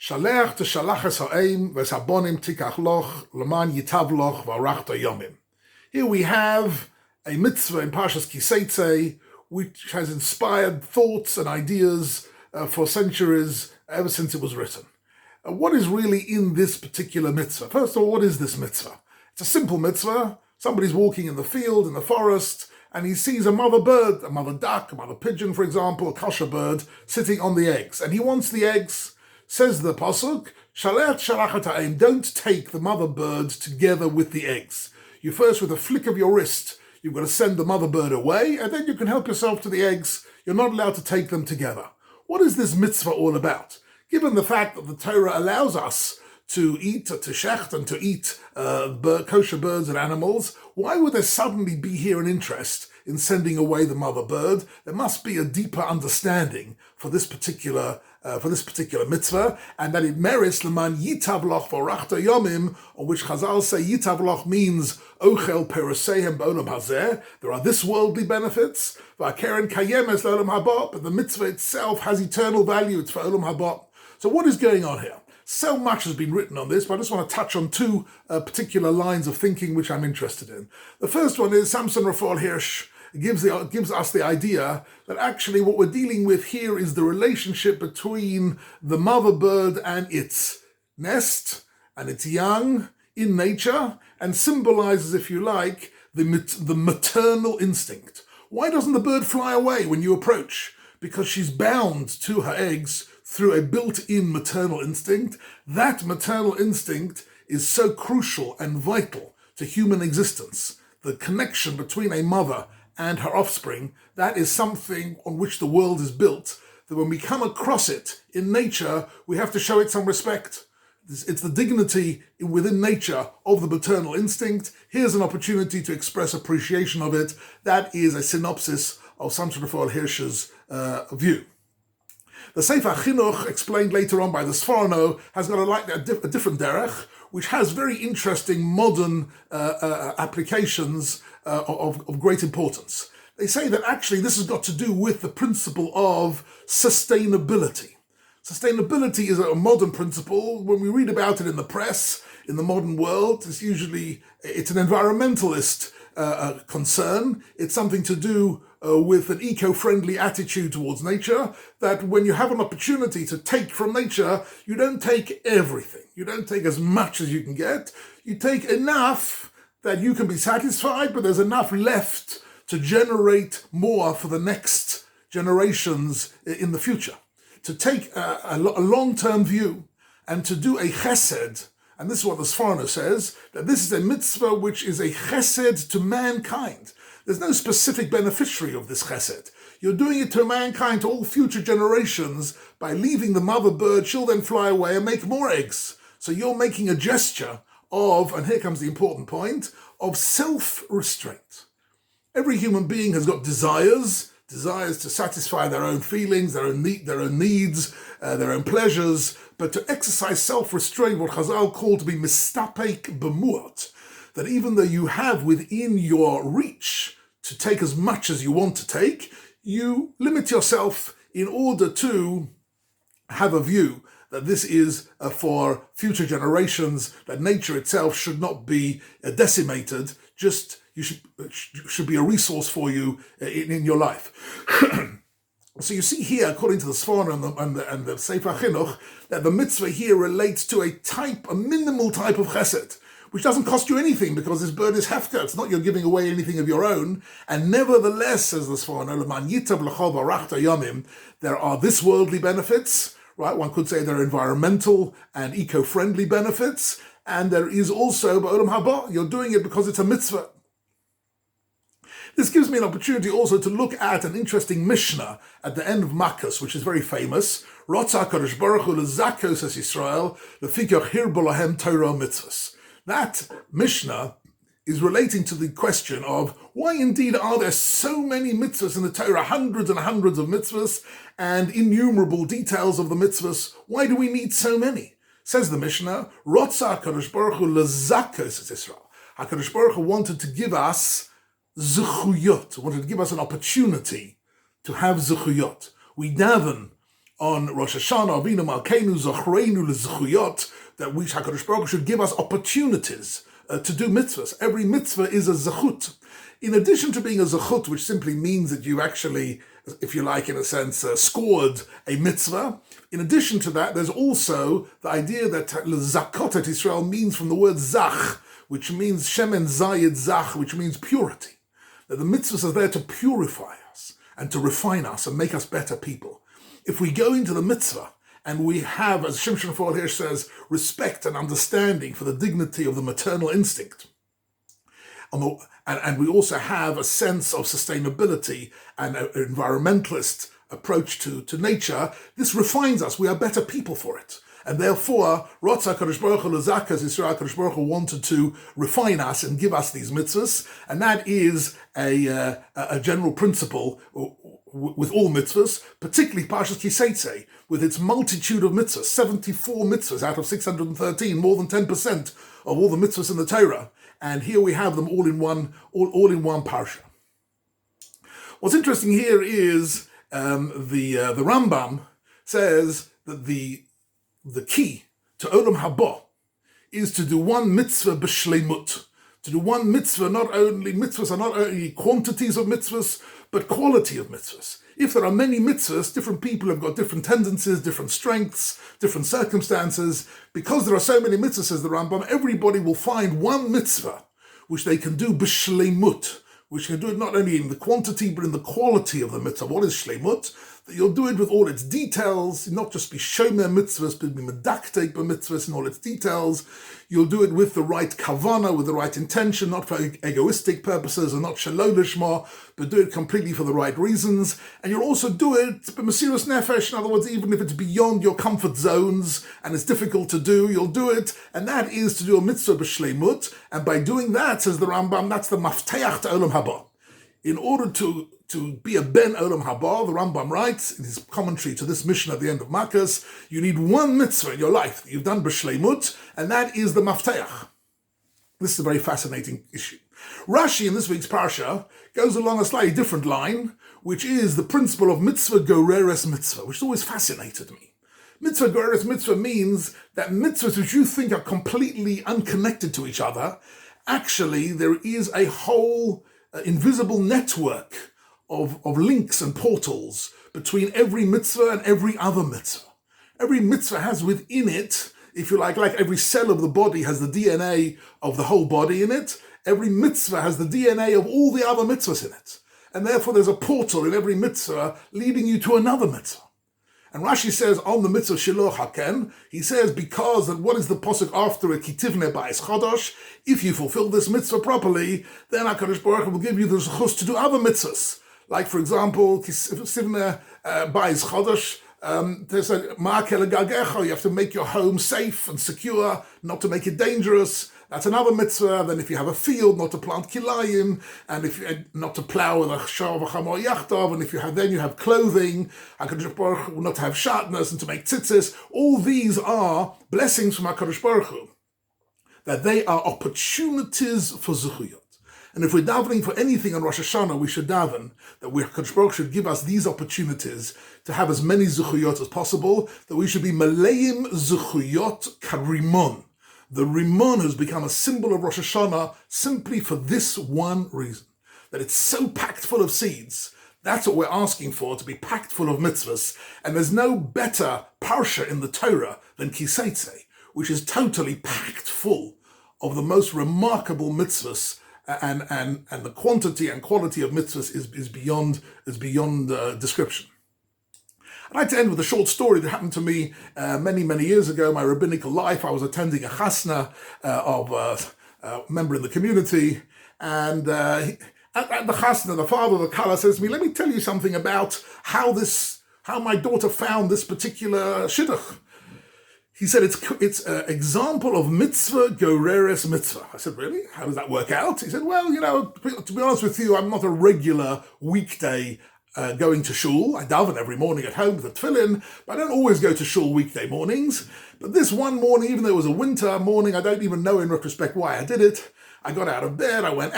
Shalech teshalachas ha'eim v'sabonim tikach loch l'man yitav loch v'arachta yomim. Here we have a mitzvah in Parshat Ki-Teitzei which has inspired thoughts and ideas for centuries, ever since it was written. What is really in this particular mitzvah? First of all, what is this mitzvah? It's a simple mitzvah. Somebody's walking in the field, in the forest, and he sees a mother bird, a mother duck, a mother pigeon, for example, a kosher bird, sitting on the eggs. And he wants the eggs. Says the pasuk, Shalech shalachat ha'eim, don't take the mother bird together with the eggs. You first, with a flick of your wrist, you've got to send the mother bird away, and then you can help yourself to the eggs. You're not allowed to take them together. What is this mitzvah all about? Given the fact that the Torah allows us to eat, to shecht, and to eat kosher birds and animals, why would there suddenly be here an interest in sending away the mother bird? There must be a deeper understanding for this particular mitzvah, and that it merits l'man yitav loch v'orachta yomim, on which Chazal say yitav loch means ochel perusehem b'olam hazeh. There are this worldly benefits, v'akeren kayemes l'olam haba, but the mitzvah itself has eternal value. It's for olam haba. So what is going on here? So much has been written on this, but I just want to touch on two particular lines of thinking which I'm interested in. The first one is Samson Raphael Hirsch gives us the idea that actually what we're dealing with here is the relationship between the mother bird and its nest and its young in nature, and symbolizes, if you like, the maternal instinct. Why doesn't the bird fly away when you approach? Because she's bound to her eggs through a built-in maternal instinct. That maternal instinct is so crucial and vital to human existence. The connection between a mother and her offspring, that is something on which the world is built, that when we come across it in nature, we have to show it some respect. It's the dignity within nature of the maternal instinct. Here's an opportunity to express appreciation of it. That is a synopsis of Samson Raphael Hirsch's view. The Sefer Chinuch, explained later on by the Sforno, has got a different derech, which has very interesting modern applications of great importance. They say that actually this has got to do with the principle of sustainability. Sustainability is a modern principle. When we read about it in the press, in the modern world, it's an environmentalist concern. It's something to do with an eco-friendly attitude towards nature, that when you have an opportunity to take from nature, you don't take everything. You don't take as much as you can get. You take enough that you can be satisfied, but there's enough left to generate more for the next generations in the future. To take a long-term view and to do a chesed, and this is what the Sforno says, that this is a mitzvah which is a chesed to mankind. There's no specific beneficiary of this chesed. You're doing it to mankind, to all future generations, by leaving the mother bird. She'll then fly away and make more eggs. So you're making a gesture of, and here comes the important point, of self-restraint. Every human being has got desires to satisfy their own feelings, their own needs, their own pleasures, but to exercise self-restraint, what Chazal call to be mistapek b'muat, that even though you have within your reach to take as much as you want to take, you limit yourself in order to have a view that this is for future generations, that nature itself should not be decimated, just you should be a resource for you in your life. So you see here, according to the Sforno and the Sefer Chinuch, that the mitzvah here relates to a minimal type of chesed, which doesn't cost you anything because this bird is hefker. It's not you're giving away anything of your own. And nevertheless, says the Sforno, l'man yitav l'chol v'arachta yomim, there are this worldly benefits, right? One could say there are environmental and eco-friendly benefits, and there is also b'olam haba. You're doing it because it's a mitzvah. This gives me an opportunity also to look at an interesting Mishnah at the end of Makkas, which is very famous. Rotza HaKadosh Baruch Hu l'zakos es Yisrael l'fikach hirbo lahem Torah mitzvahs. That Mishnah is relating to the question of why indeed are there so many mitzvahs in the Torah, hundreds and hundreds of mitzvahs, and innumerable details of the mitzvahs. Why do we need so many? Says the Mishnah, Rotza HaKadosh Baruch Hu l'zakos es Yisrael. HaKadosh Baruch Hu wanted to give us zechuyot, wanted to give us an opportunity to have zechuyot. We daven on Rosh Hashanah, Avinu Malkeinu Zochreinu L'Zchuyot, that we, HaKadosh Baruch Hu, should give us opportunities to do mitzvahs. Every mitzvah is a zechut. In addition to being a zechut, which simply means that you actually, if you like, in a sense, scored a mitzvah, in addition to that, there's also the idea that l'zakot et Israel means from the word zach, which means shemen zayid zach, which means purity. That the mitzvahs are there to purify us and to refine us and make us better people. If we go into the mitzvah and we have, as Shimshon Fall here says, respect and understanding for the dignity of the maternal instinct, and we also have a sense of sustainability and an environmentalist approach to nature, this refines us. We are better people for it. And therefore, Rotza Kadosh Baruch Hu L'Zakas Yisrael, Kadosh Baruch Hu wanted to refine us and give us these mitzvahs, and that is a general principle with all mitzvahs, particularly Parshat Ki-Teitzei, with its multitude of mitzvahs, 74 mitzvahs out of 613, more than 10% of all the mitzvahs in the Torah. And here we have them all in one parsha. What's interesting here is the Rambam says that the key to Olam Haba is to do one mitzvah b'shleimut. To do one mitzvah, mitzvahs are not only quantities of mitzvahs, but quality of mitzvahs. If there are many mitzvahs, different people have got different tendencies, different strengths, different circumstances. Because there are so many mitzvahs, says the Rambam, everybody will find one mitzvah which they can do b'shleimut, which can do it not only in the quantity, but in the quality of the mitzvah. What is shleimut? That you'll do it with all its details, not just be shomer mitzvahs, but be medaktek b'mitzvahs in all its details. You'll do it with the right kavana, with the right intention, not for egoistic purposes, and not shalom lishma, but do it completely for the right reasons. And you'll also do it b'mesirus nefesh, in other words, even if it's beyond your comfort zones and it's difficult to do, you'll do it. And that is to do a mitzvah b'shleimut. And by doing that, says the Rambam, that's the mafteach to Olam Haba. In order to be a ben Olam Haba, the Rambam writes in his commentary to this mission at the end of Makkos, you need one mitzvah in your life that you've done b'shleimut, and that is the mafteach. This is a very fascinating issue. Rashi in this week's parsha goes along a slightly different line, which is the principle of mitzvah goreres mitzvah, which has always fascinated me. Mitzvah goreres mitzvah means that mitzvahs which you think are completely unconnected to each other, actually there is a whole invisible network of links and portals between every mitzvah and every other mitzvah. Every mitzvah has within it, if you like every cell of the body has the DNA of the whole body in it, every mitzvah has the DNA of all the other mitzvahs in it. And therefore there's a portal in every mitzvah leading you to another mitzvah. And Rashi says on the mitzvah shiloh haken, he says because that what is the pasuk after a kitivne ba'is chodosh? If you fulfill this mitzvah properly, then HaKadosh Baruch Hu will give you the zechus to do other mitzvahs. Like for example, kitivne ba'is chodosh. There's a ma'akel gagecha. You have to make your home safe and secure, not to make it dangerous. That's another mitzvah. Then if you have a field, not to plant kilayim, and if not to plow with a shav v'chamor yachtav, and if you have clothing, HaKadosh Baruch Hu, not to have shatnez and to make tzitzis. All these are blessings from HaKadosh Baruch Hu, that they are opportunities for zuchuyot. And if we're davening for anything on Rosh Hashanah, we should daven that HaKadosh Baruch Hu should give us these opportunities to have as many zuchuyot as possible, that we should be maleim zuchuyot karimon. The Rimon has become a symbol of Rosh Hashanah simply for this one reason, that it's so packed full of seeds. That's what we're asking for, to be packed full of mitzvahs. And there's no better parsha in the Torah than Ki-Teitzei, which is totally packed full of the most remarkable mitzvahs, and the quantity and quality of mitzvahs is beyond description. I'd like to end with a short story that happened to me many, many years ago, my rabbinical life. I was attending a chasna of a member in the community, and at the chasna, the father of the kala says to me, let me tell you something about how my daughter found this particular shidduch. He said, it's an example of mitzvah goreres mitzvah. I said, really? How does that work out? He said, well, to be honest with you, I'm not a regular weekday going to shul. I daven every morning at home with a tefillin, but I don't always go to shul weekday mornings. But this one morning, even though it was a winter morning, I don't even know in retrospect why I did it. I got out of bed, I went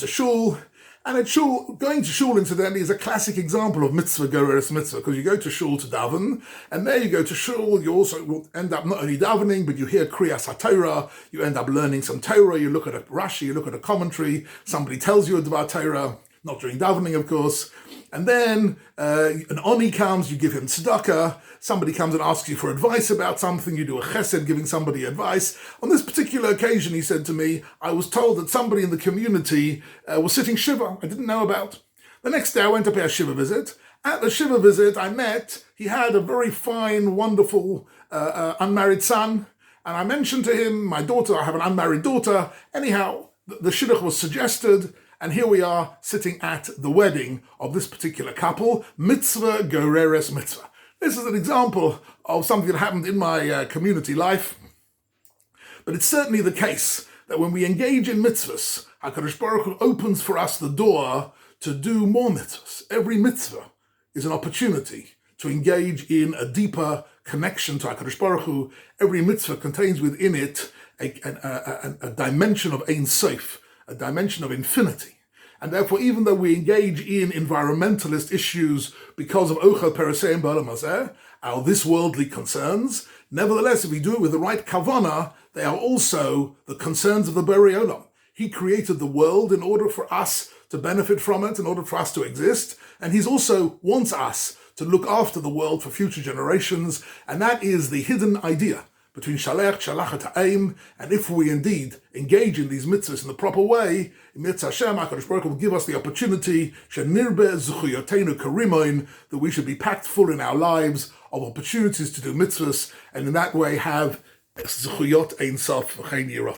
to shul, And at shul, going to shul, incidentally, is a classic example of mitzvah goreres mitzvah, because you go to shul to daven, and there you go to shul, you also will end up not only davening, but you hear kriyas HaTorah, you end up learning some Torah, you look at a Rashi, you look at a commentary, somebody tells you about Torah, not during davening, of course, and then an oni comes, you give him tzedakah, somebody comes and asks you for advice about something, you do a chesed giving somebody advice. On this particular occasion, he said to me, I was told that somebody in the community was sitting shiva, I didn't know about. The next day I went to pay a shiva visit. At the shiva visit I met, he had a very fine, wonderful unmarried son, and I mentioned to him, my daughter, I have an unmarried daughter. Anyhow, the shidduch was suggested, and here we are sitting at the wedding of this particular couple, mitzvah goreres mitzvah. This is an example of something that happened in my community life. But it's certainly the case that when we engage in mitzvahs, HaKadosh Baruch Hu opens for us the door to do more mitzvahs. Every mitzvah is an opportunity to engage in a deeper connection to HaKadosh Baruch Hu. Every mitzvah contains within it a dimension of Ein Sof, a dimension of infinity. And therefore, even though we engage in environmentalist issues because of Ochel Pereseim Ba'olam Hazeh, our this worldly concerns, nevertheless, if we do it with the right kavanah, they are also the concerns of the Borei Olam. He created the world in order for us to benefit from it, in order for us to exist, and He also wants us to look after the world for future generations, and that is the hidden idea between Shalech, Shalachat Ha'im, and if we indeed engage in these mitzvahs in the proper way, Mitzvah Hashem, HaKadosh Baruch Hu will give us the opportunity, Shenirbe Zuchuyotenu Karimoin, that we should be packed full in our lives of opportunities to do mitzvahs, and in that way have Zuchuyot Ein Sof V'chein Yirah.